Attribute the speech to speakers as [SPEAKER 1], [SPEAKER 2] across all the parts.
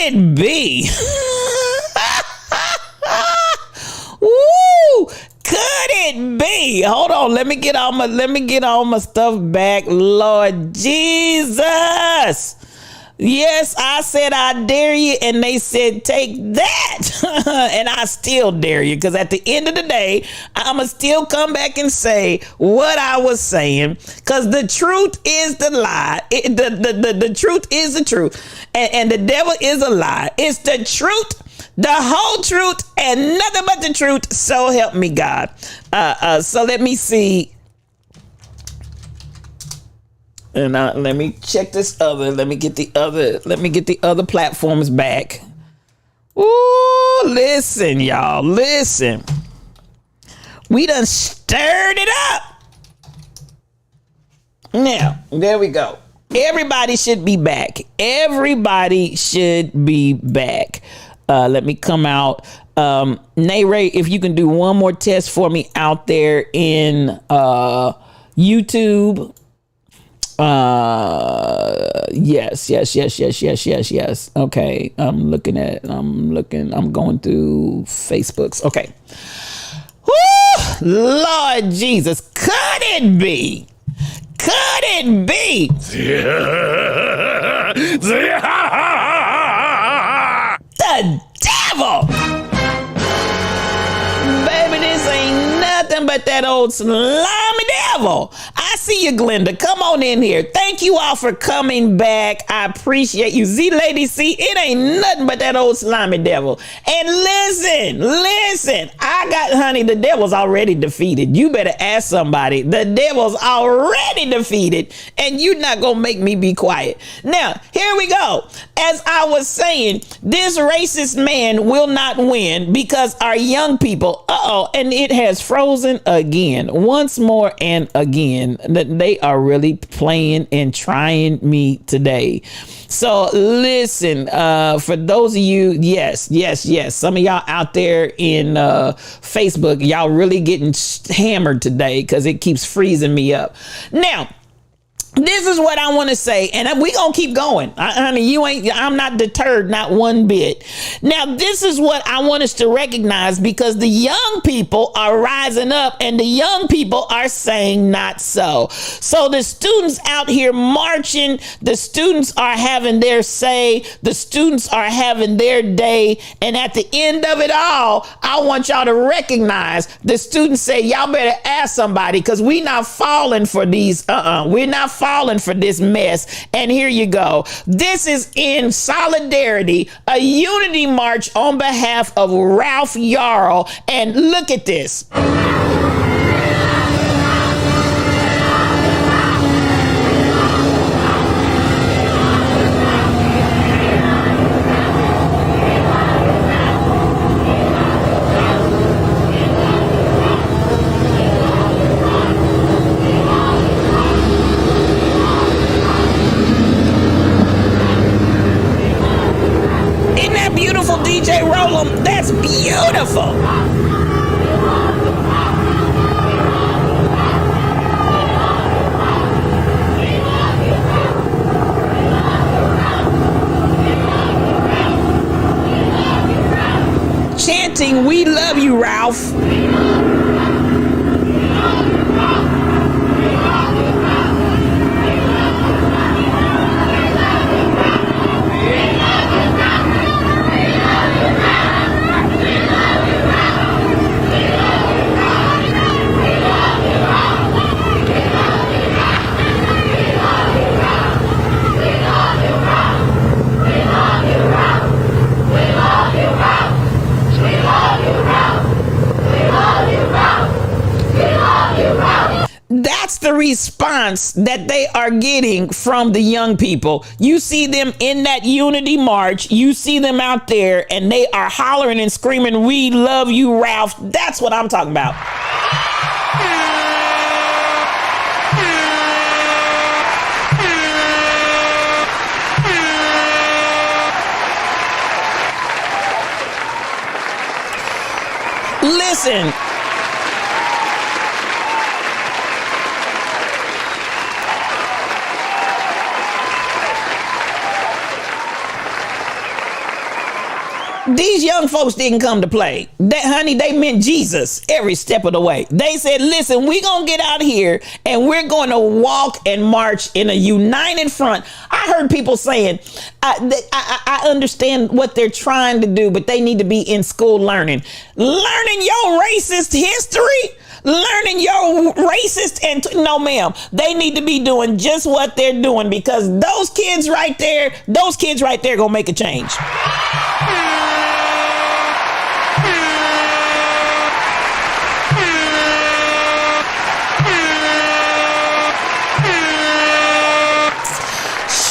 [SPEAKER 1] it be? Woo! Could it be? Hold on, let me get all my stuff back. Lord Jesus. Yes, I said I dare you, and they said take that. And I still dare you, because at the end of the day, I'ma still come back and say what I was saying, because the truth is the lie. The truth is the truth, and the devil is a lie. It's the truth, the whole truth, and nothing but the truth. So help me God. So let me see. And let me check this other. Let me get the other platforms back. Ooh, listen, y'all. Listen. We done stirred it up. Now, there we go. Everybody should be back. Everybody should be back. Let me come out. Nay Ray, if you can do one more test for me out there in YouTube. Yes. Okay. I'm going through Facebook's. Okay. Woo! Lord Jesus. Could it be? Could it be? The devil! Baby, this ain't nothing but that old slimy devil. I see you, Glenda. Come on in here. Thank you all for coming back. I appreciate you. Z Lady C, it ain't nothing but that old slimy devil. And listen, honey, the devil's already defeated. You better ask somebody. The devil's already defeated, and you're not going to make me be quiet. Now, here we go. As I was saying, this racist man will not win because our young people, and it has frozen again, once more and again. They are really playing and trying me today. So listen, for those of you, yes. Some of y'all out there in Facebook, y'all really getting hammered today because it keeps freezing me up. Now, this is what I want to say, and we gonna keep going. Honey, I'm not deterred, not one bit. Now, this is what I want us to recognize, because the young people are rising up and the young people are saying not so. So the students out here marching, the students are having their say, the students are having their day. And at the end of it all, I want y'all to recognize the students say, y'all better ask somebody, because we not falling for these. We're not falling for this mess. And here you go. This is in solidarity, a unity march on behalf of Ralph Yarl. And look at this. DJ Rollum, that's beautiful. Chanting, "We love you, Ralph." That's the response that they are getting from the young people. You see them in that unity march. You see them out there and they are hollering and screaming, "We love you, Ralph." That's what I'm talking about. Listen. These young folks didn't come to play. Honey, they meant Jesus every step of the way. They said, listen, we're going to get out here and we're going to walk and march in a united front. I heard people saying, I understand what they're trying to do, but they need to be in school learning your racist history, learning your racist, and no, ma'am, they need to be doing just what they're doing, because those kids right there gonna make a change.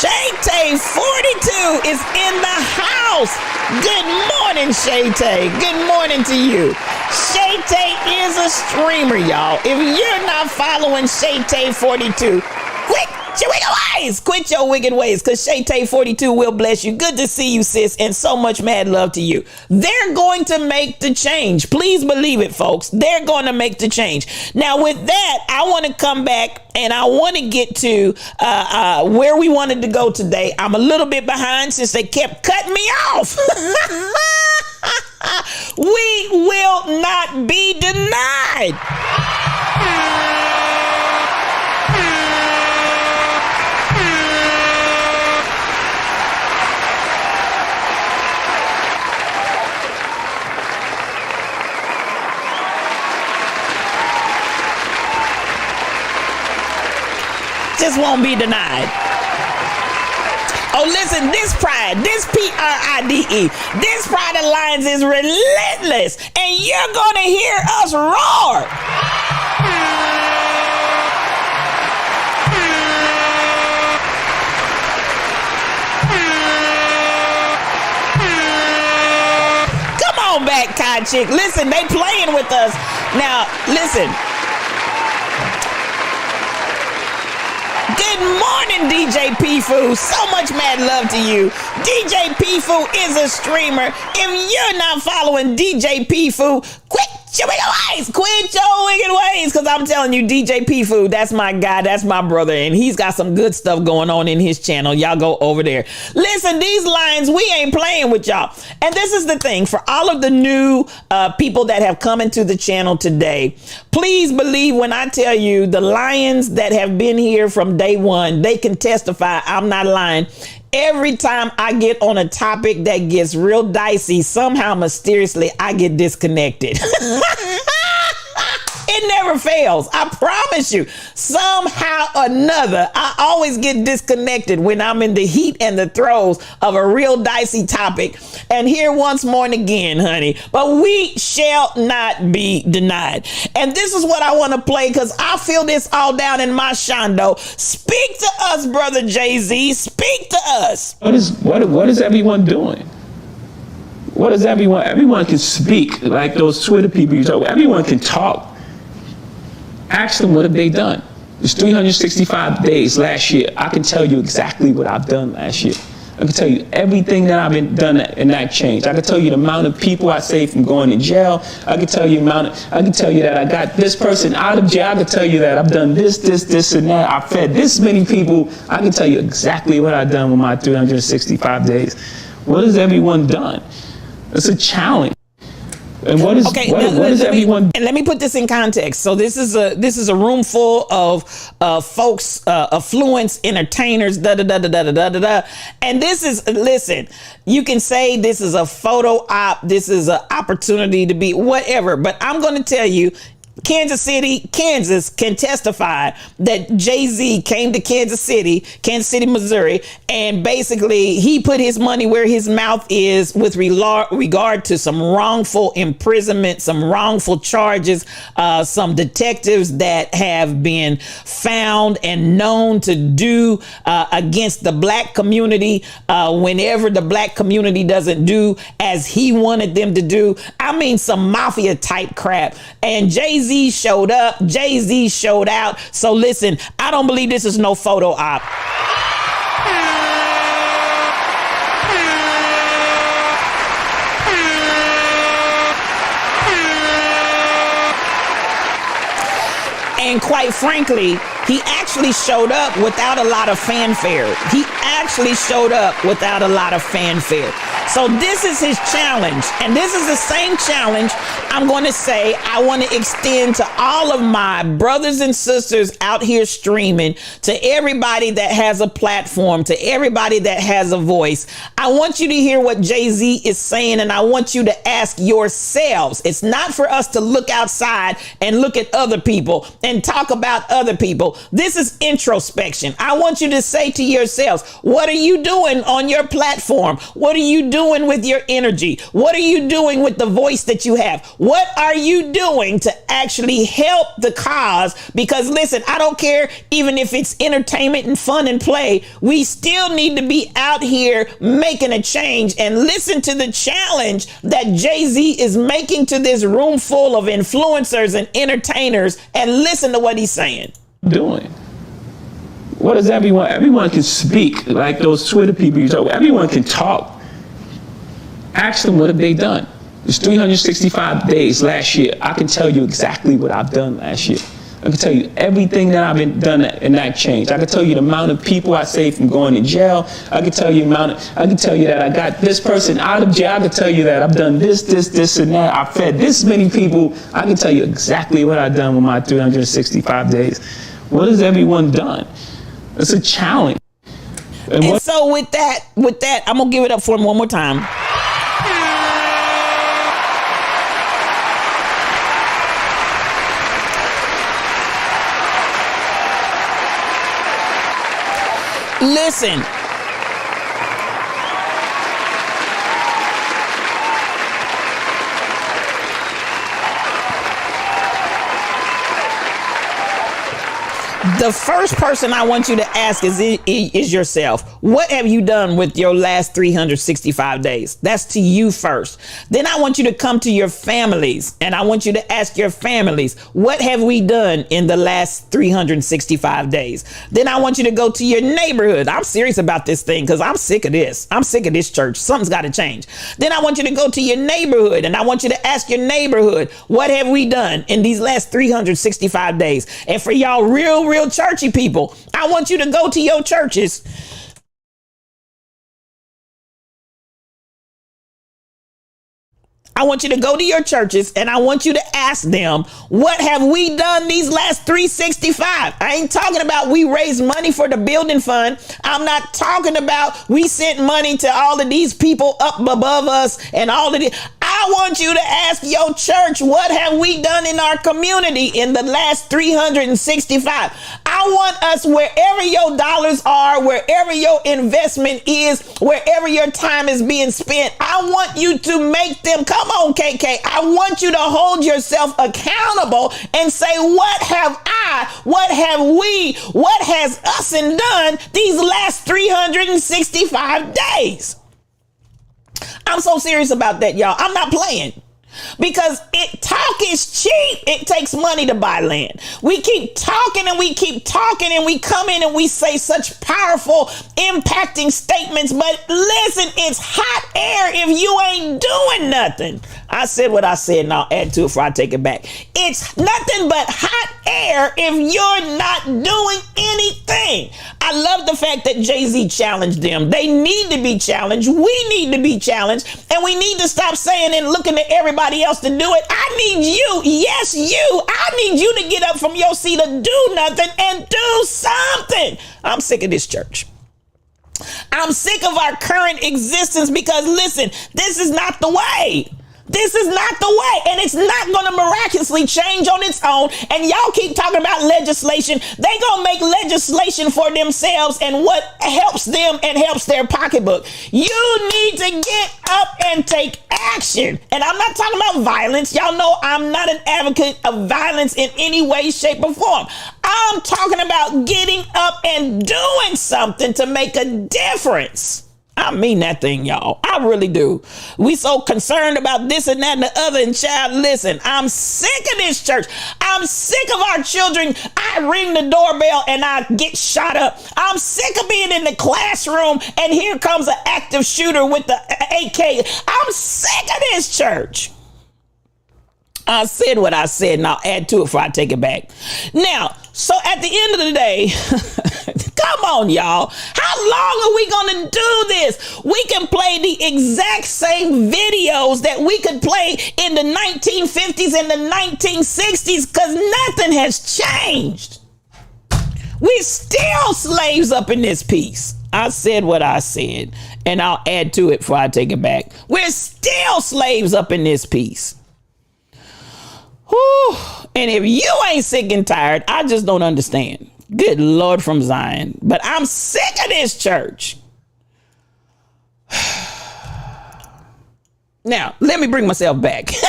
[SPEAKER 1] Shay-Tay 42 is in the house. Good morning, Shay-Tay. Good morning to you. Shay-Tay is a streamer, y'all. If you're not following Shay-Tay 42, quit your wicked ways, because Shay-Tay 42 will bless you. Good to see you, sis, and so much mad love to you. They're going to make the change. Please believe it, folks. They're going to make the change. Now, with that, I want to come back and I want to get to where we wanted to go today. I'm a little bit behind since they kept cutting me off. We will not be denied. Just won't be denied. Oh, listen, this pride, this PRIDE, this Pride Alliance is relentless, and you're going to hear us roar. Come on back, Kai Chick. Listen, they playing with us. Now, listen. Good morning, DJ Pifu. So much mad love to you. DJ Pifu is a streamer. If you're not following DJ Pifu, quit your wicked ways, because I'm telling you, DJ Pifu, that's my guy, that's my brother, and he's got some good stuff going on in his channel. Y'all go over there. Listen, these lines, we ain't playing with y'all. And this is the thing, for all of the new people that have come into the channel today, please believe when I tell you, the lions that have been here from day one, they can testify, I'm not lying. Every time I get on a topic that gets real dicey, somehow mysteriously I get disconnected. It never fails. I promise you. Somehow or another, I always get disconnected when I'm in the heat and the throes of a real dicey topic. And here once more and again, honey, but we shall not be denied. And this is what I want to play, because I feel this all down in my shondo. Speak to us, brother Jay-Z. Speak to us.
[SPEAKER 2] What is everyone doing? What is everyone? Everyone can speak, like those Twitter people you talk. Everyone can talk. Ask them, what have they done? It's 365 days last year. I can tell you exactly what I've done last year. I can tell you everything that I've been done in that change. I can tell you the amount of people I saved from going to jail. I can tell you that I got this person out of jail. I can tell you that I've done this, and that. I fed this many people. I can tell you exactly what I've done with my 365 days. What has everyone done? It's a challenge. And what is everyone?
[SPEAKER 1] And let me put this in context. So this is a room full of folks, affluence, entertainers, And this is, listen, you can say this is a photo op. This is an opportunity to be whatever. But I'm going to tell you, Kansas City, Kansas can testify that Jay-Z came to Kansas City, Missouri, and basically he put his money where his mouth is with regard to some wrongful imprisonment, some wrongful charges, some detectives that have been found and known to do against the black community whenever the black community doesn't do as he wanted them to do. I mean, some mafia type crap. And Jay-Z showed up, Jay-Z showed out. So listen, I don't believe this is no photo op. And quite frankly, He actually showed up without a lot of fanfare. He actually showed up without a lot of fanfare. So this is his challenge. And this is the same challenge I'm going to say I want to extend to all of my brothers and sisters out here streaming, to everybody that has a platform, to everybody that has a voice. I want you to hear what Jay-Z is saying, and I want you to ask yourselves. It's not for us to look outside and look at other people and talk about other people. This is introspection. I want you to say to yourselves, what are you doing on your platform? What are you doing with your energy? What are you doing with the voice that you have? What are you doing to actually help the cause? Because listen, I don't care even if it's entertainment and fun and play. We still need to be out here making a change. And listen to the challenge that Jay-Z is making to this room full of influencers and entertainers, and listen to what he's saying.
[SPEAKER 2] Doing. What does everyone can speak, like those Twitter people you talk, everyone can talk. Ask them, what have they done? It's 365 days last year. I can tell you exactly what I've done last year. I can tell you everything that I've been done in that change. I can tell you the amount of people I saved from going to jail. I can tell you that I got this person out of jail. I can tell you that I've done this, and that. I've fed this many people. I can tell you exactly what I've done with my 365 days. What has everyone done? It's a challenge.
[SPEAKER 1] And so with that, I'm gonna give it up for him one more time. Listen. The first person I want you to ask is yourself. What have you done with your last 365 days? That's to you first. Then I want you to come to your families, and I want you to ask your families, what have we done in the last 365 days? Then I want you to go to your neighborhood. I'm serious about this thing because I'm sick of this. I'm sick of this church. Something's got to change. Then I want you to go to your neighborhood, and I want you to ask your neighborhood, what have we done in these last 365 days? And for y'all real churchy people, I want you to go to your churches. I want you to go to your churches, and I want you to ask them, what have we done these last 365? I ain't talking about we raised money for the building fund. I'm not talking about we sent money to all of these people up above us and all of this. I want you to ask your church, what have we done in our community in the last 365? I want us, wherever your dollars are, wherever your investment is, wherever your time is being spent, I want you to make them, come on, KK, I want you to hold yourself accountable and say, what have what has us done these last 365 days? I'm so serious about that, y'all. I'm not playing. Because talk is cheap. It takes money to buy land. We keep talking and we keep talking, and we come in and we say such powerful, impacting statements. But listen, it's hot air if you ain't doing nothing. I said what I said, and I'll add to it before I take it back. It's nothing but hot air if you're not doing anything. I love the fact that Jay-Z challenged them. They need to be challenged. We need to be challenged. And we need to stop saying and looking at everybody else to do it. I need you. Yes, you. I need you to get up from your seat and do nothing and do something. I'm sick of this church. I'm sick of our current existence because, listen, this is not the way. This is not the way, and it's not going to miraculously change on its own. And y'all keep talking about legislation. They going to make legislation for themselves and what helps them and helps their pocketbook. You need to get up and take action. And I'm not talking about violence. Y'all know I'm not an advocate of violence in any way, shape, or form. I'm talking about getting up and doing something to make a difference. I mean that thing, y'all. I really do. We so concerned about this and that and the other. And child, listen, I'm sick of this church. I'm sick of our children. I ring the doorbell and I get shot up. I'm sick of being in the classroom and here comes an active shooter with the AK. I'm sick of this church. I said what I said, and I'll add to it before I take it back. Now, so at the end of the day, come on, y'all. How long are we going to do this? We can play the exact same videos that we could play in the 1950s and the 1960s because nothing has changed. We still slaves up in this piece. I said what I said, and I'll add to it before I take it back. We're still slaves up in this piece. Whew. And if you ain't sick and tired, I just don't understand. Good Lord from Zion. But I'm sick of this church. Now, let me bring myself back. Because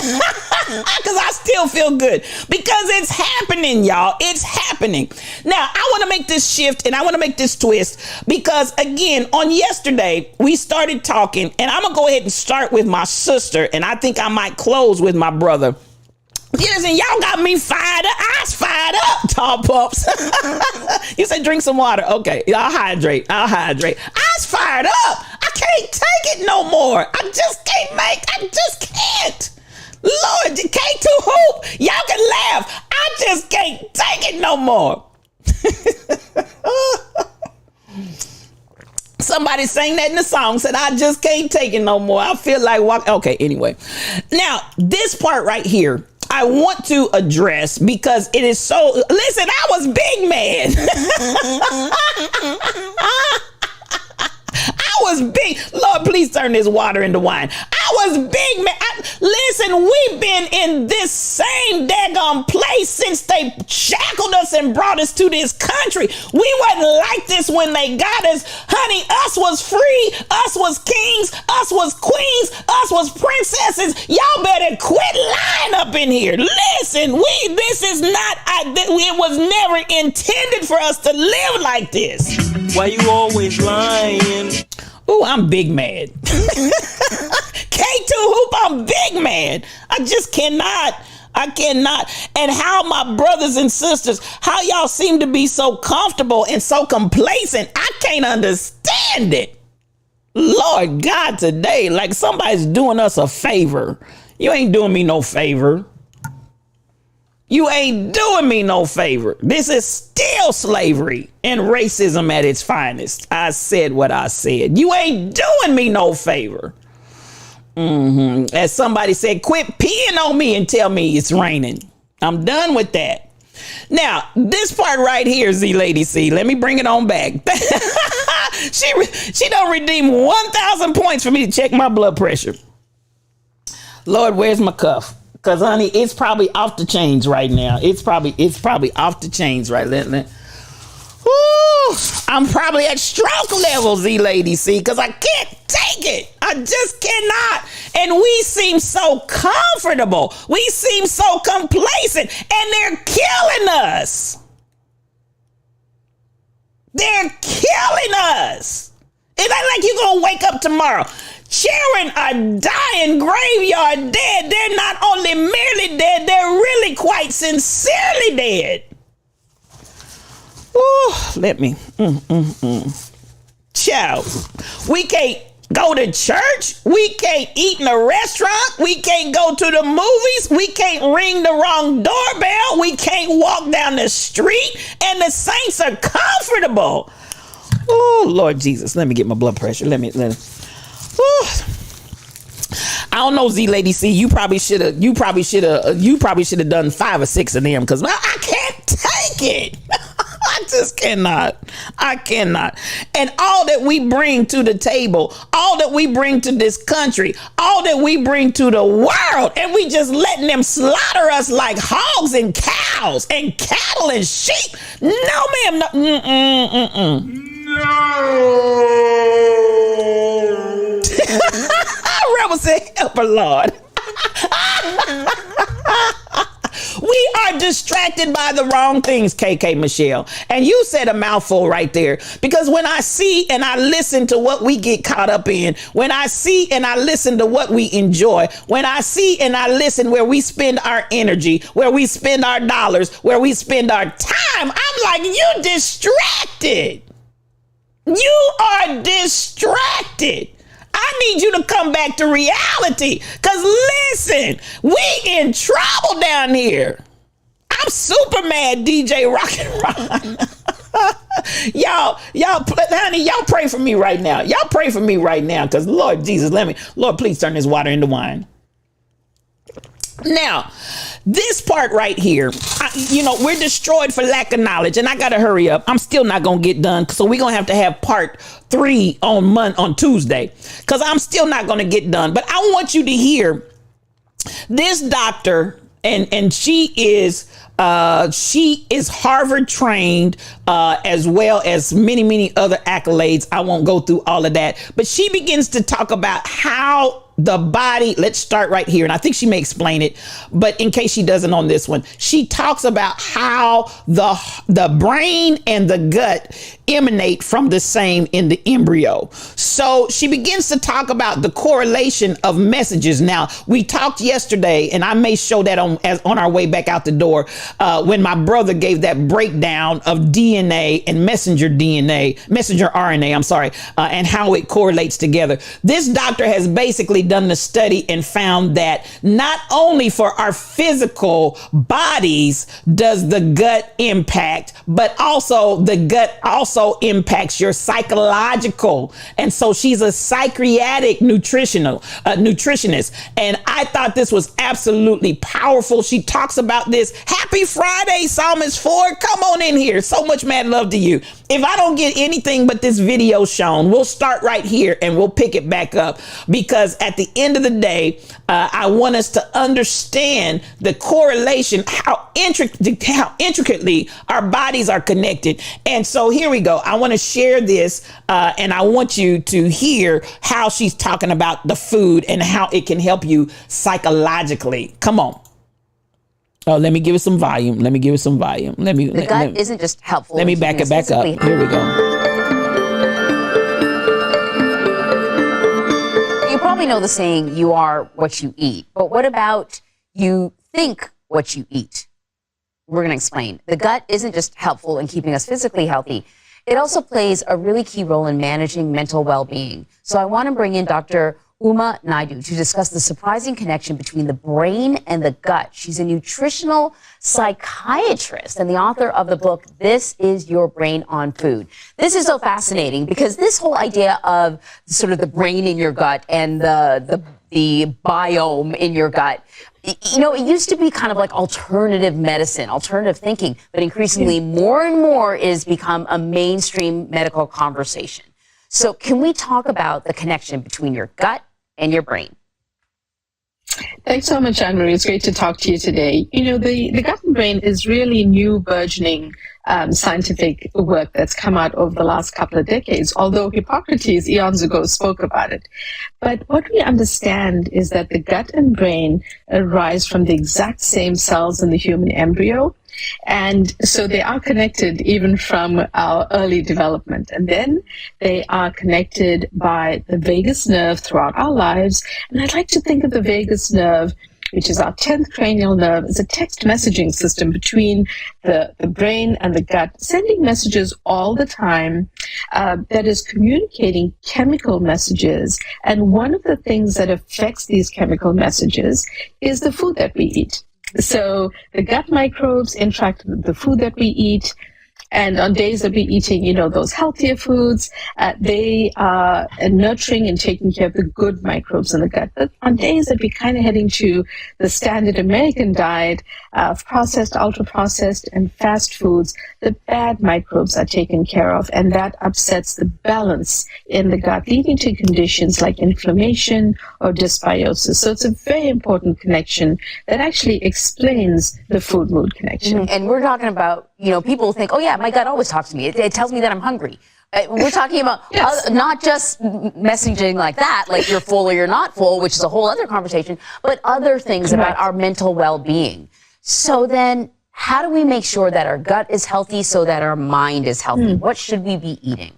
[SPEAKER 1] I still feel good. Because it's happening, y'all. It's happening. Now, I want to make this shift and I want to make this twist. Because, again, on yesterday, we started talking. And I'm going to go ahead and start with my sister. And I think I might close with my brother. Yes, and y'all got me fired up. I was fired up, tall pups. You said drink some water. Okay, I'll hydrate. I was fired up. I can't take it no more. I just can't. Lord, K2 Hoop, y'all can laugh. I just can't take it no more. Somebody sang that in the song, said, I just can't take it no more. I feel like walking. Okay, anyway. Now, this part right here, I want to address because it is so, listen, I was big mad. I was big. Lord, please turn this water into wine. I was big man. Listen, we've been in this same daggone place since they shackled us and brought us to this country. We wasn't like this when they got us. Honey, us was free. Us was kings. Us was queens. Us was princesses. Y'all better quit lying up in here. Listen, this is not, it was never intended for us to live like this.
[SPEAKER 3] Why you always lying?
[SPEAKER 1] Ooh, I'm big mad. K2 Hoop, I'm big mad. I just cannot. I cannot. And how my brothers and sisters, how y'all seem to be so comfortable and so complacent. I can't understand it. Lord God, today, like somebody's doing us a favor. You ain't doing me no favor. You ain't doing me no favor. This is still slavery and racism at its finest. I said what I said. You ain't doing me no favor. As somebody said, quit peeing on me and tell me it's raining. I'm done with that. Now, this part right here, Z Lady C, let me bring it on back. She done redeemed 1,000 points for me to check my blood pressure. Lord, where's my cuff? Because, honey, it's probably off the chains right now. It's probably off the chains right now. I'm probably at stroke level, Z Lady C, because I can't take it. I just cannot. And we seem so comfortable. We seem so complacent. And they're killing us. They're killing us. It ain't like you're going to wake up tomorrow. Children are dying, graveyard dead. They're not only merely dead, they're really quite sincerely dead. Ooh, let me. Child, we can't go to church. We can't eat in a restaurant. We can't go to the movies. We can't ring the wrong doorbell. We can't walk down the street. And the saints are comfortable. Oh, Lord Jesus. Let me get my blood pressure. Let me. I don't know, Z Lady C. You probably should have done 5 or 6 of them because I can't take it. I just cannot. I cannot. And all that we bring to the table, all that we bring to this country, all that we bring to the world, and we just letting them slaughter us like hogs and cows and cattle and sheep. No, ma'am. No. Rebel said, help her, Lord. We are distracted by the wrong things, KK Michelle. And you said a mouthful right there. Because when I see and I listen to what we get caught up in, when I see and I listen to what we enjoy, when I see and I listen where we spend our energy, where we spend our dollars, where we spend our time, I'm like, you distracted. You are distracted. I need you to come back to reality. Because listen, we in trouble down here. I'm super mad, DJ Rock and Ron. y'all, honey, y'all pray for me right now. Y'all pray for me right now. Because Lord Jesus, Lord, please turn this water into wine. Now, this part right here, we're destroyed for lack of knowledge, and I got to hurry up. I'm still not going to get done, so we're going to have part 3 on Tuesday, because I'm still not going to get done. But I want you to hear this doctor, and she is Harvard trained, as well as many other accolades. I won't go through all of that, but she begins to talk about how the body, let's start right here. And I think she may explain it, but in case she doesn't on this one, she talks about how the brain and the gut emanate from the same in the embryo. So she begins to talk about the correlation of messages. Now, we talked yesterday, and I may show that on our way back out the door, when my brother gave that breakdown of DNA and messenger RNA, and how it correlates together. This doctor has basically done the study and found that not only for our physical bodies does the gut impact, but also the gut also impacts your psychological. And so she's a psychiatric nutritionist. And I thought this was absolutely powerful. She talks about this. Happy Friday, Psalmist 4. Come on in here. So much mad love to you. If I don't get anything but this video shown, we'll start right here and we'll pick it back up, because at the end of the day, I want us to understand the correlation, how intricately our bodies are connected. And so here we go. I want to share this, and I want you to hear how she's talking about the food and how it can help you psychologically. Come on. Oh, let me give it some volume. The
[SPEAKER 4] gut isn't just helpful.
[SPEAKER 1] Let me back it back up. Here we go.
[SPEAKER 4] You probably know the saying, you are what you eat. But what about you think what you eat? We're going to explain. The gut isn't just helpful in keeping us physically healthy. It also plays a really key role in managing mental well-being. So I want to bring in Dr. Uma Naidu to discuss the surprising connection between the brain and the gut. She's a nutritional psychiatrist and the author of the book, This Is Your Brain on Food. This is so fascinating because this whole idea of sort of the brain in your gut and the biome in your gut, it used to be kind of like alternative medicine, alternative thinking, but increasingly more and more is become a mainstream medical conversation. So can we talk about the connection between your gut and your brain?
[SPEAKER 5] Thanks so much, Anne-Marie. It's great to talk to you today. The gut and brain is really new, burgeoning scientific work that's come out over the last couple of decades, although Hippocrates eons ago spoke about it. But what we understand is that the gut and brain arise from the exact same cells in the human embryo. And so they are connected even from our early development. And then they are connected by the vagus nerve throughout our lives. And I'd like to think of the vagus nerve, which is our 10th cranial nerve, as a text messaging system between the brain and the gut, sending messages all the time that is communicating chemical messages. And one of the things that affects these chemical messages is the food that we eat. So the gut microbes interact with the food that we eat. And on days that we're eating, those healthier foods, they are nurturing and taking care of the good microbes in the gut. But on days that we're kind of heading to the standard American diet of processed, ultra-processed, and fast foods, the bad microbes are taken care of, and that upsets the balance in the gut, leading to conditions like inflammation or dysbiosis. So it's a very important connection that actually explains the food-mood connection.
[SPEAKER 4] And we're talking about, people think, oh yeah, my gut always talks to me. It tells me that I'm hungry. We're talking about not just messaging like that, like you're full or you're not full, which is a whole other conversation, but other things about our mental well-being. So then how do we make sure that our gut is healthy so that our mind is healthy? What should we be eating?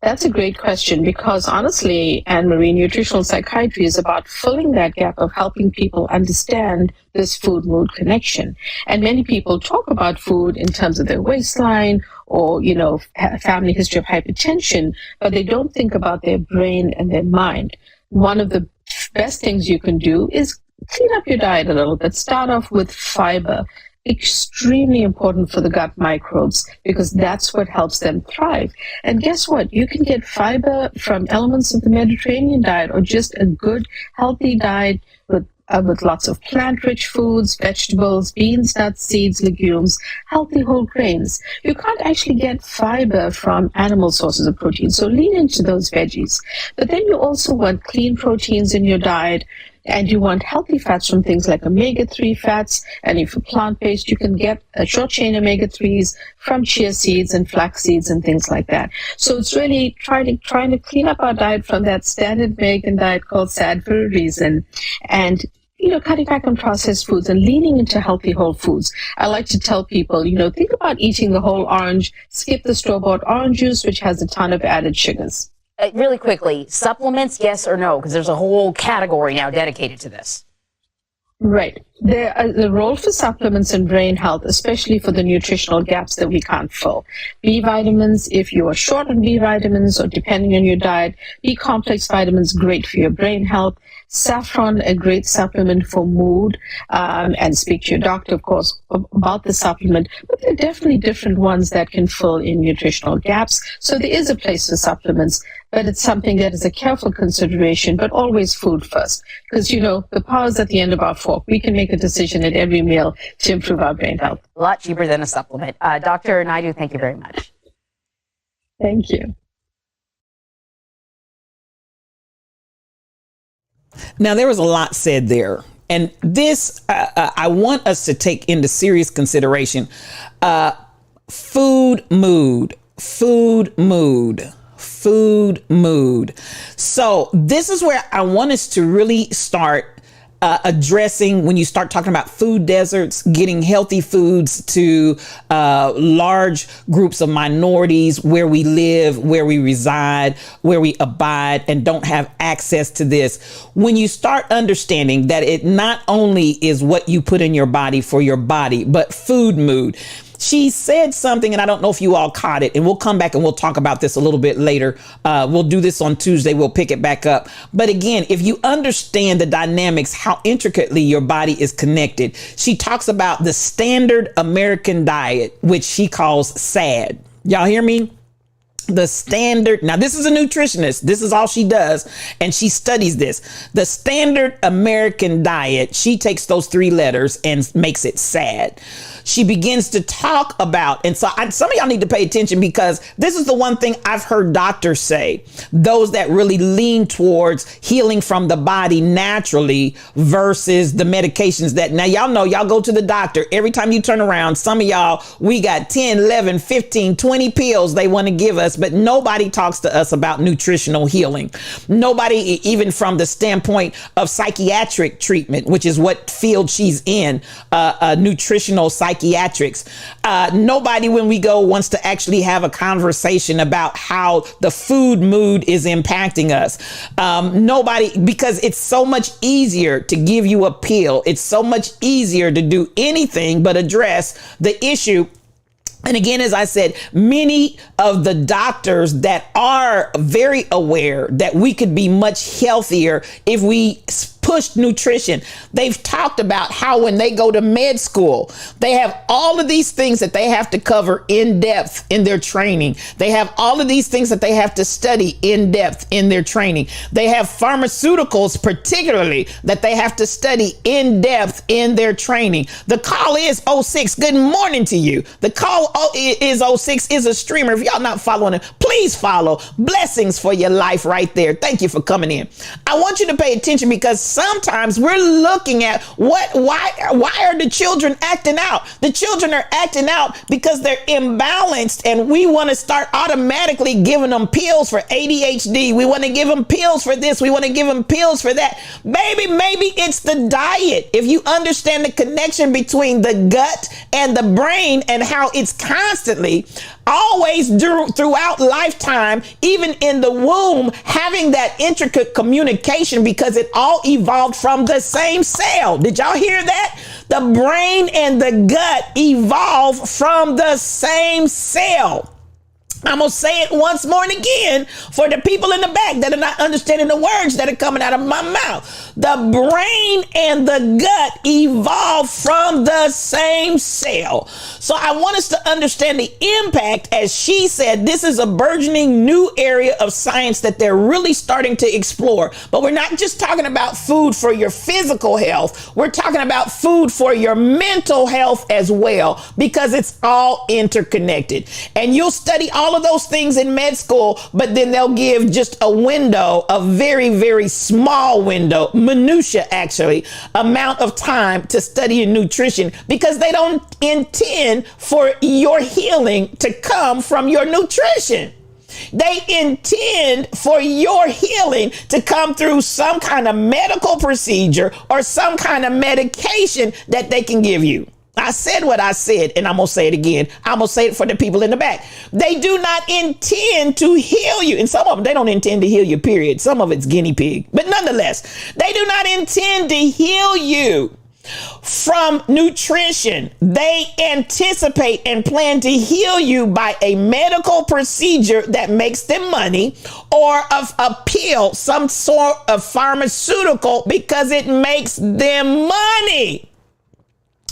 [SPEAKER 5] That's a great question, because honestly, Anne-Marie, nutritional psychiatry is about filling that gap of helping people understand this food-mood connection. And many people talk about food in terms of their waistline or, family history of hypertension, but they don't think about their brain and their mind. One of the best things you can do is clean up your diet a little bit. Start off with fiber. Extremely important for the gut microbes because that's what helps them thrive. And guess what? You can get fiber from elements of the Mediterranean diet or just a good, healthy diet with lots of plant-rich foods, vegetables, beans, nuts, seeds, legumes, healthy whole grains. You can't actually get fiber from animal sources of protein, so lean into those veggies. But then you also want clean proteins in your diet, and you want healthy fats from things like omega-3 fats. And if you're plant-based, you can get short-chain omega-3s from chia seeds and flax seeds and things like that. So it's really trying to clean up our diet from that standard American diet called SAD for a reason. And cutting back on processed foods and leaning into healthy whole foods. I like to tell people, think about eating the whole orange, skip the store-bought orange juice, which has a ton of added sugars.
[SPEAKER 4] Really quickly, supplements, yes or no? Because there's a whole category now dedicated to this.
[SPEAKER 5] Right. The role for supplements in brain health, especially for the nutritional gaps that we can't fill. B vitamins, if you are short on B vitamins or depending on your diet, B complex vitamins, great for your brain health. Saffron, a great supplement for mood, and speak to your doctor, of course, about the supplement. But there are definitely different ones that can fill in nutritional gaps. So there is a place for supplements, but it's something that is a careful consideration, but always food first. Because, the power's at the end of our fork. We can make a decision at every meal to improve our brain health.
[SPEAKER 4] A lot cheaper than a supplement. Dr. Naidu, thank you very much.
[SPEAKER 5] Thank you.
[SPEAKER 1] Now, there was a lot said there. And this, I want us to take into serious consideration food mood. So this is where I want us to really start addressing when you start talking about food deserts, getting healthy foods to large groups of minorities where we live, where we reside, where we abide and don't have access to this. When you start understanding that it not only is what you put in your body for your body, but food mood. She said something, and I don't know if you all caught it, and we'll come back and we'll talk about this a little bit later. We'll do this on Tuesday. We'll pick it back up. But again, if you understand the dynamics, how intricately your body is connected, she talks about the standard American diet, which she calls SAD. Y'all hear me? The standard. Now, this is a nutritionist. This is all she does. And she studies this. The standard American diet, she takes those three letters and makes it SAD. She begins to talk about, and so some of y'all need to pay attention because this is the one thing I've heard doctors say, those that really lean towards healing from the body naturally versus the medications that, now y'all know, y'all go to the doctor, every time you turn around, some of y'all, we got 10, 11, 15, 20 pills they want to give us, but nobody talks to us about nutritional healing. Nobody, even from the standpoint of psychiatric treatment, which is what field she's in, nutritional psychiatrics. Nobody, when we go, wants to actually have a conversation about how the food mood is impacting us. Nobody, because it's so much easier to give you a pill. It's so much easier to do anything but address the issue. And again, as I said, many of the doctors that are very aware that we could be much healthier if we push nutrition. They've talked about how when they go to med school, they have all of these things that they have to cover in depth in their training. They have all of these things that they have to study in depth in their training. They have pharmaceuticals, particularly, that they have to study in depth in their training. The call is 06. Good morning to you. The call is 06 is a streamer. If y'all not following him, please follow. Blessings for your life right there. Thank you for coming in. I want you to pay attention because sometimes we're looking at why are the children acting out? The children are acting out because they're imbalanced, and we want to start automatically giving them pills for ADHD. We want to give them pills for this. We want to give them pills for that. Maybe it's the diet. If you understand the connection between the gut and the brain and how it's constantly, always throughout lifetime, even in the womb, having that intricate communication, because it all evolves evolved from the same cell. Did y'all hear that? The brain and the gut evolved from the same cell. I'm going to say it once more and again for the people in the back that are not understanding the words that are coming out of my mouth. The brain and the gut evolved from the same cell. So I want us to understand the impact. As she said, this is a burgeoning new area of science that they're really starting to explore. But we're not just talking about food for your physical health. We're talking about food for your mental health as well, because it's all interconnected. And you'll study all of those things in med school, but then they'll give just a window, a very, very small window, minutia actually, amount of time to study nutrition, because they don't intend for your healing to come from your nutrition. They intend for your healing to come through some kind of medical procedure or some kind of medication that they can give you. I said what I said, and I'm going to say it again. I'm going to say it for the people in the back. They do not intend to heal you. And some of them, they don't intend to heal you, period. Some of it's guinea pig. But nonetheless, they do not intend to heal you from nutrition. They anticipate and plan to heal you by a medical procedure that makes them money, or of a pill, some sort of pharmaceutical, because it makes them money.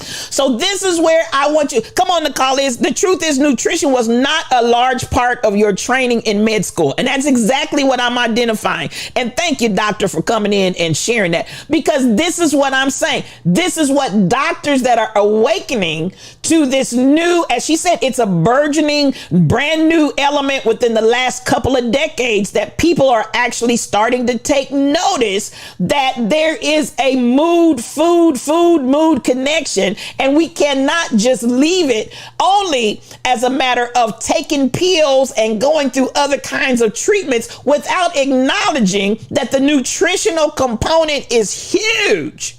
[SPEAKER 1] So this is where I want you. Come on, Nicole. The truth is, nutrition was not a large part of your training in med school. And that's exactly what I'm identifying. And thank you, doctor, for coming in and sharing that, because this is what I'm saying. This is what doctors that are awakening to this new, as she said, it's a burgeoning, brand new element within the last couple of decades that people are actually starting to take notice that there is a food connection. And we cannot just leave it only as a matter of taking pills and going through other kinds of treatments without acknowledging that the nutritional component is huge.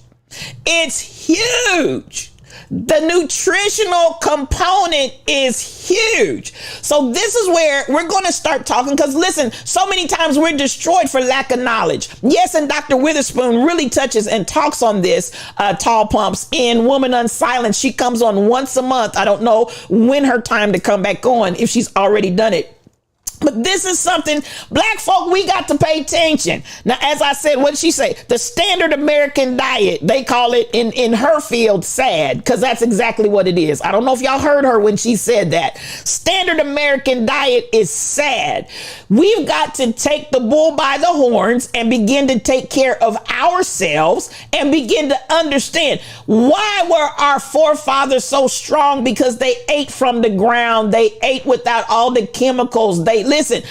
[SPEAKER 1] It's huge. The nutritional component is huge. So this is where we're going to start talking, because listen, so many times we're destroyed for lack of knowledge. Yes, and Dr. Witherspoon really touches and talks on this, Tall Pumps, in Woman Unsilenced. She comes on once a month. I don't know when her time to come back on, if she's already done it. But this is something, black folk, we got to pay attention. Now, as I said, what did she say? The standard American diet, they call it in her field SAD, because that's exactly what it is. I don't know if y'all heard her when she said that. Standard American diet is SAD. We've got to take the bull by the horns and begin to take care of ourselves and begin to understand, why were our forefathers so strong? Because they ate from the ground. They ate without all the chemicals. Listen,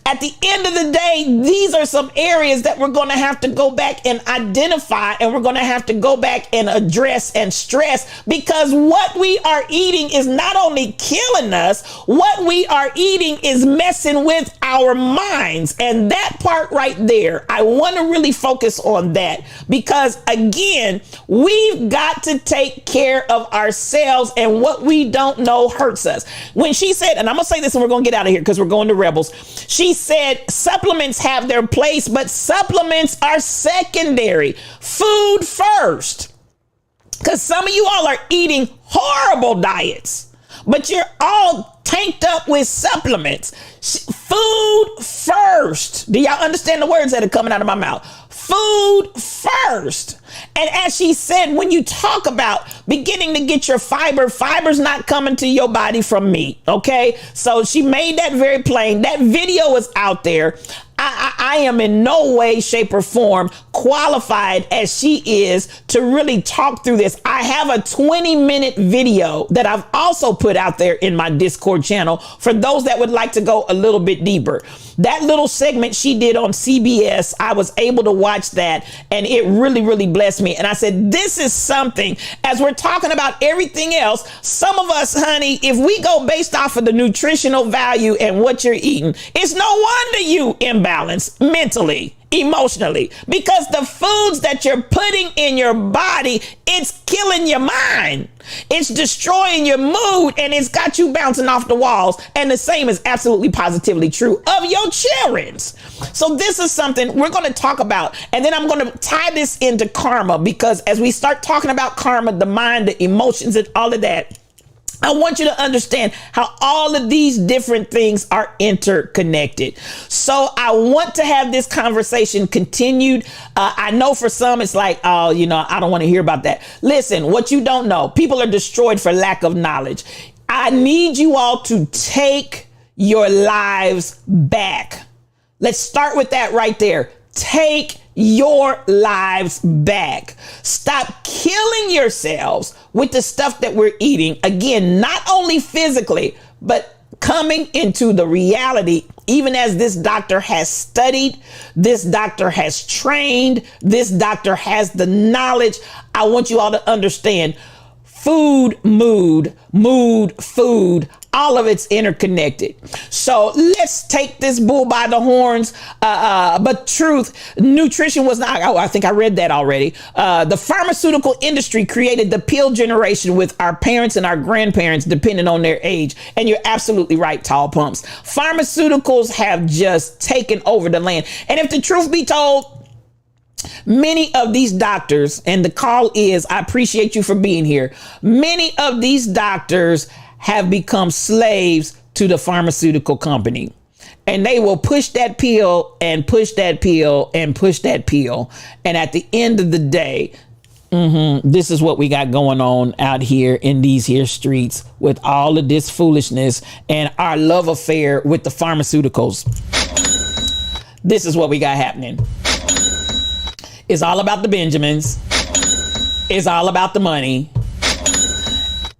[SPEAKER 1] at the end of the day, these are some areas that we're going to have to go back and identify, and we're going to have to go back and address and stress, because what we are eating is not only killing us, what we are eating is messing with our minds. And that part right there, I want to really focus on that, because again, we've got to take care of ourselves, and what we don't know hurts us. When she said, and I'm going to say this and we're going to get out of here because we're going to Rebels. She said supplements have their place, but supplements are secondary. Food first. Because some of you all are eating horrible diets, but you're all tanked up with supplements. Food first. Do y'all understand the words that are coming out of my mouth? Food first. And as she said, when you talk about beginning to get your fiber's not coming to your body from meat. Okay. So she made that very plain. That video is out there. I am in no way, shape, or form qualified as she is to really talk through this. I have a 20-minute video that I've also put out there in my Discord channel for those that would like to go a little bit deeper. That little segment she did on CBS, I was able to watch that, and it really, really blessed me. And I said, this is something, as we're talking about everything else, some of us, honey, if we go based off of the nutritional value and what you're eating, it's no wonder you imbalanced mentally emotionally, because the foods that you're putting in your body, it's killing your mind. It's destroying your mood, and it's got you bouncing off the walls. And the same is absolutely positively true of your children's. So this is something we're going to talk about. And then I'm going to tie this into karma, because as we start talking about karma, the mind, the emotions, and all of that, I want you to understand how all of these different things are interconnected. So I want to have this conversation continued. I know for some it's like, oh, I don't want to hear about that. Listen, what you don't know, people are destroyed for lack of knowledge. I need you all to take your lives back. Let's start with that right there. Take your lives back. Stop killing yourselves with the stuff that we're eating. Again, not only physically, but coming into the reality, even as this doctor has studied, this doctor has trained, this doctor has the knowledge. I want you all to understand food, mood, food. All of it's interconnected. So let's take this bull by the horns. But truth, nutrition was not, I think I read that already. The pharmaceutical industry created the pill generation with our parents and our grandparents, depending on their age. And you're absolutely right, Tall Pumps. Pharmaceuticals have just taken over the land. And if the truth be told, many of these doctors, and the call is, I appreciate you for being here. Many of these doctors have become slaves to the pharmaceutical company. And they will push that pill and push that pill and push that pill. And at the end of the day, this is what we got going on out here in these here streets with all of this foolishness and our love affair with the pharmaceuticals. This is what we got happening. It's all about the Benjamins. It's all about the money.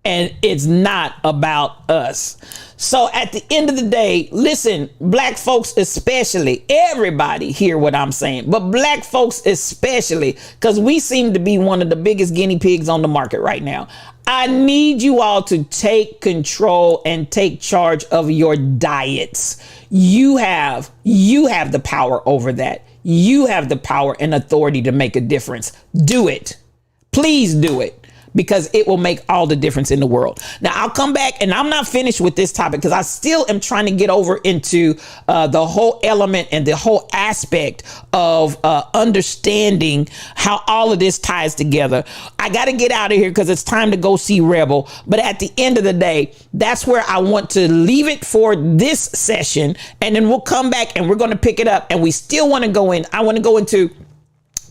[SPEAKER 1] And it's not about us. So at the end of the day, listen, black folks especially, everybody hear what I'm saying, but black folks especially, because we seem to be one of the biggest guinea pigs on the market right now. I need you all to take control and take charge of your diets. You have the power over that. You have the power and authority to make a difference. Do it. Please do it, because it will make all the difference in the world. Now, I'll come back, and I'm not finished with this topic because I still am trying to get over into the whole element and the whole aspect of understanding how all of this ties together. I got to get out of here because it's time to go see Rebel. But at the end of the day, that's where I want to leave it for this session. And then we'll come back and we're going to pick it up. And we still want to go in. I want to go into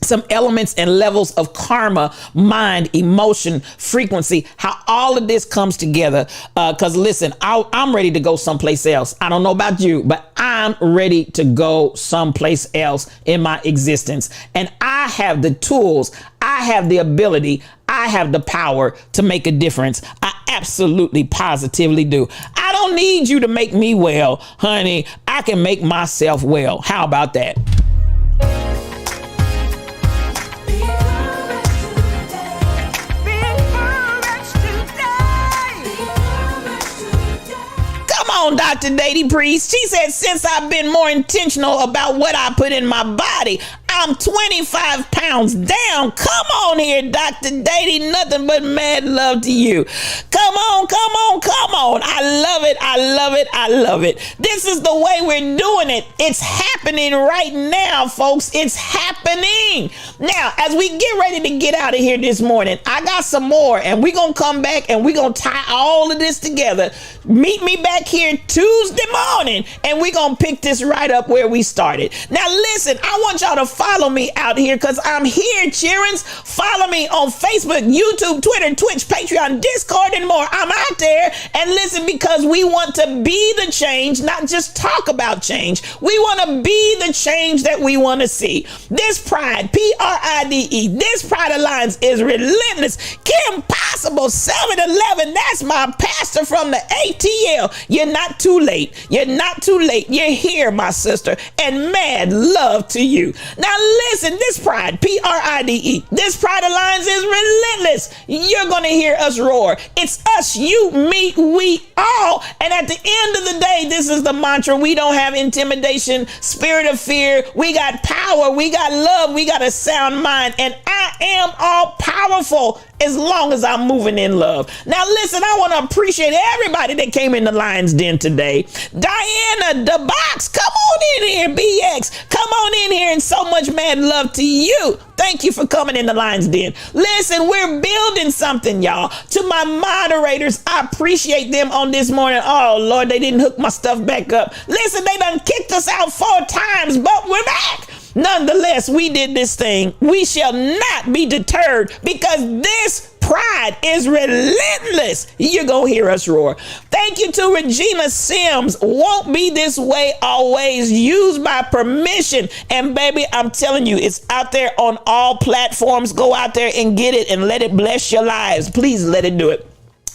[SPEAKER 1] some elements and levels of karma, mind, emotion, frequency, how all of this comes together. Because listen, I'm ready to go someplace else. I don't know about you, but I'm ready to go someplace else in my existence. And I have the tools. I have the ability. I have the power to make a difference. I absolutely positively do. I don't need you to make me well, honey. I can make myself well. How about that? Dr. Dady Priest. She said, since I've been more intentional about what I put in my body, I'm 25 pounds down. Come on here, Dr. Dady. Nothing but mad love to you. Come on, come on, come on. I love it. I love it. I love it. This is the way we're doing it. It's happening right now, folks. It's happening. Now, as we get ready to get out of here this morning, I got some more, and we're going to come back and we're going to tie all of this together. Meet me back here Tuesday morning, and we're going to pick this right up where we started. Now, listen, I want y'all to follow me out here because I'm here, cheerings. Follow me on Facebook, YouTube, Twitter, Twitch, Patreon, Discord, and more. I'm out there. And listen, because we want to be the change, not just talk about change. We want to be the change that we want to see. This pride, Pride, this Pride Alliance is relentless. Kim Possible 711, that's my pastor from the ATL. You're not too late. You're not too late. You're here, my sister, and mad love to you. Now listen, this Pride, Pride, this Pride Alliance is relentless. You're going to hear us roar. It's us, you, me, we all, and at the end of the day, this is the mantra. We don't have intimidation, spirit of fear. We got power. We got love. We got a sound mind. And I am all powerful as long as I'm moving in love. Now, listen, I want to appreciate everybody that came in the Lion's Den today. Diana, the box, come on in here. BX, come on in here, and so much mad love to you. Thank you for coming in the Lion's Den. Listen, we're building something, y'all. To my moderators, I appreciate them on this morning. Oh, Lord, they didn't hook my stuff back up. Listen, they done kicked us out 4 times, but we're back. Nonetheless, we did this thing. We shall not be deterred because this pride is relentless. You're going to hear us roar. Thank you to Regina Sims. Won't be this way always. Used by permission. And baby, I'm telling you, it's out there on all platforms. Go out there and get it and let it bless your lives. Please let it do it.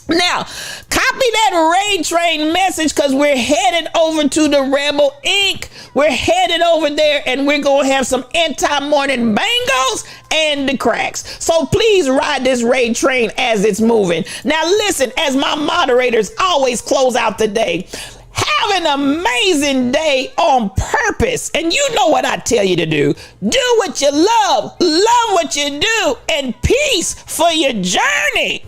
[SPEAKER 1] Now, copy that Raid Train message because we're headed over to the Rebel Inc. We're headed over there and we're going to have some anti-morning bangos and the cracks. So please ride this Raid Train as it's moving. Now, listen, as my moderators always close out the day, have an amazing day on purpose. And you know what I tell you to do. Do what you love what you do, and peace for your journey.